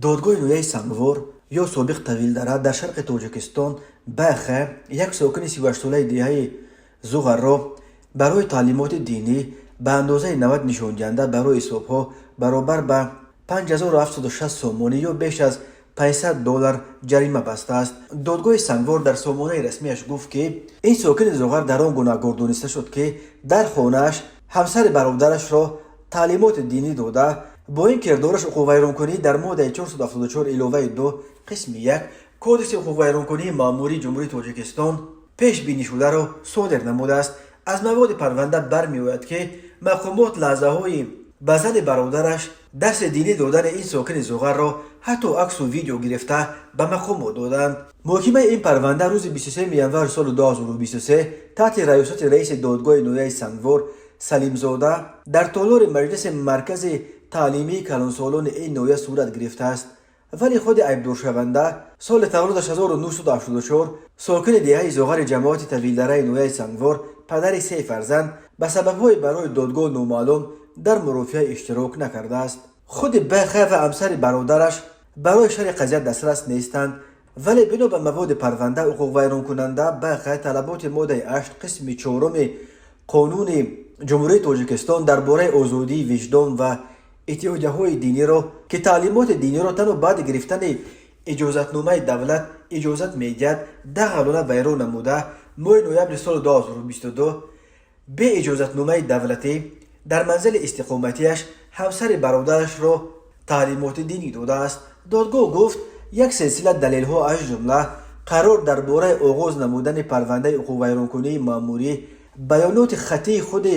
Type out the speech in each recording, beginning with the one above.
دادگاه نویه سنگوار یا سابق طویلدره در شرق تاجیکستان بخه یک ساکن 38 ساله دهه زغر را برای تعلیمات دینی به اندازه 90 نشان دهنده برای صبح برابر به 5760 سامانه یا بیش از $500 جریمه بسته است. دادگاه سنگوار در سامانه رسمیش گفت که این ساکن زغر در آن گناهکار دانسته شد که در خانه‌اش همسر برادرش را تعلیمات دینی داده با این کردارش حقوق ویرانکنی در ماده 474 علاوه 2 قسم 1 کودکس حقوق ویرانکنی ماموری جمهوری تاجیکستان پیش بینی شده را صادر نموده است. از مواد پرونده برمی‌آید که مقامات لحظه های به زن برادرش درس دینی دادن این ساکن زغر را حتی عکس و ویدیو گرفته به مقامات دادند. محکمه این پرونده روز 23 ینور سال 2023 تحت ریاست رئیس دادگاه نویه سنگوار سلیم زاده در تالار مجلس مرکز تعلیمی کلانسالان این نویه صورت گرفته است. ولی خود عیبدار شونده سال تولدش 1984 ساکن دهه زغر جماعت طویلدره نویه سنگوار پدر 3 فرزند به سبب‌های برای دادگاه نامعلوم در مرافعه اشتراک نکرده است. خود بخه و همسر برادرش برای شرح قضیه دسترس نیستند، ولی بنا به مواد پرونده حقوق ویران کننده بخه طلبات ماده 8 قسم 4 قانون جمهوری تاجیکستان درباره آزادی وجدان و اتحادیه‌های دینی را که تعلیمات دینی را تنها بعد گرفتن اجازتنامه دولت اجازت می‌دهد دغلانه ویران نموده ماه نوامبر سال 2022 به اجازتنامه دولتی در منزل استقامتیش همسر برادرش را تعلیمات دینی داده است. دادگاه گفت یک سلسله دلیل‌ها از جمله قرار درباره آغاز نمودن پرونده حقوق ویرانکنی ماموری، بیانات خطی خود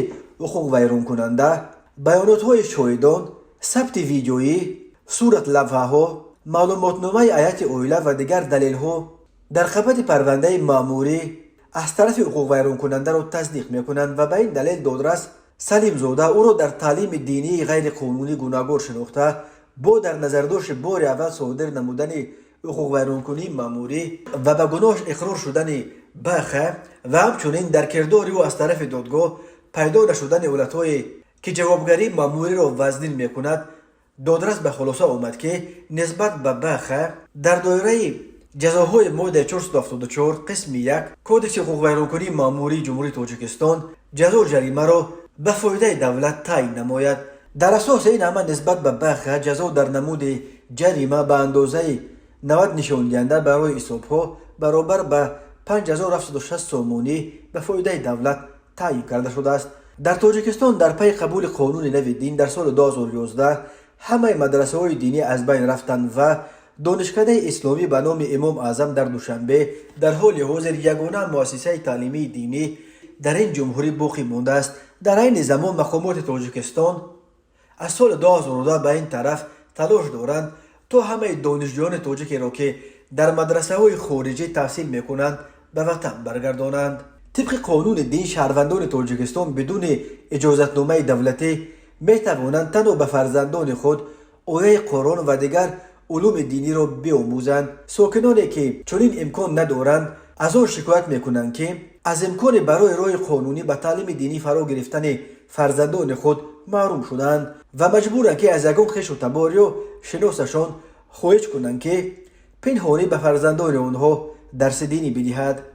حقوق ویران کننده، بیانات‌های شاهدان، ثبت ویدیویی، صورت لوحه‌ها، معلوماتنامه هیئت عالی و دیگر دلیل‌ها در خبر پرونده ماموری از طرف حقوق ویران کننده را تصدیق می‌کنند و به این دلیل دادرس سلیم زاده او را در تعلیم دینی غیر قانونی گناهکار شناخته با در نظر داشت بار اول صادر نمودن حقوق ویرانکنی ماموری و به گناهش اقرار شدن بخه و همچنین در کردار او از طرف دادگاه پیدا نشدن حالت‌های که جوابگری ماموری را وزنین می‌کند، دادرس به خلاصه آمد که نسبت به بخه در دایره جزاهای ماده 474 قسم 1 کودکس حقوق ویرانکنی ماموری جمهوری تاجیکستان جزا جریمه را به فایده دولت تعیین نماید. در اساس این عمل نسبت به بخه جزا در نمود جریمه به اندازه 90 نشان دهنده برای حساب‌ها برابر به 5760 سامانی به فایده دولت تعیین کرده شده است. در تاجیکستان در پی قبول قانون نو دین در سال 2011 همه مدرسه‌های دینی از بین رفتند و دانشکده اسلامی به نام امام اعظم در دوشنبه در حال حاضر یگانه مؤسسه تعلیمی دینی در این جمهوری باقی مانده است. در این زمان مقامات تاجیکستان از سال 2010 به این طرف تلاش دارند تا همه دانشجویان تاجیک را که در مدرسه‌های خارجی تحصیل می‌کنند به وطن برگردانند. طبق قانون دین شهروندان تاجیکستان بدون اجازتنامه دولتی می‌توانند تنها به فرزندان خود آیه قرآن و دیگر علوم دینی را بیاموزند. ساکنانی که چنین امکان ندارند از آن شکایت می‌کنند که از امکان برای راه قانونی به تعلیم دینی فرا گرفتن فرزندان خود محروم شدند و مجبورند که از یگان خویش و تبار یا شناسشان خواهش کنند که پنهانی به فرزندان آنها درس دینی بدهد.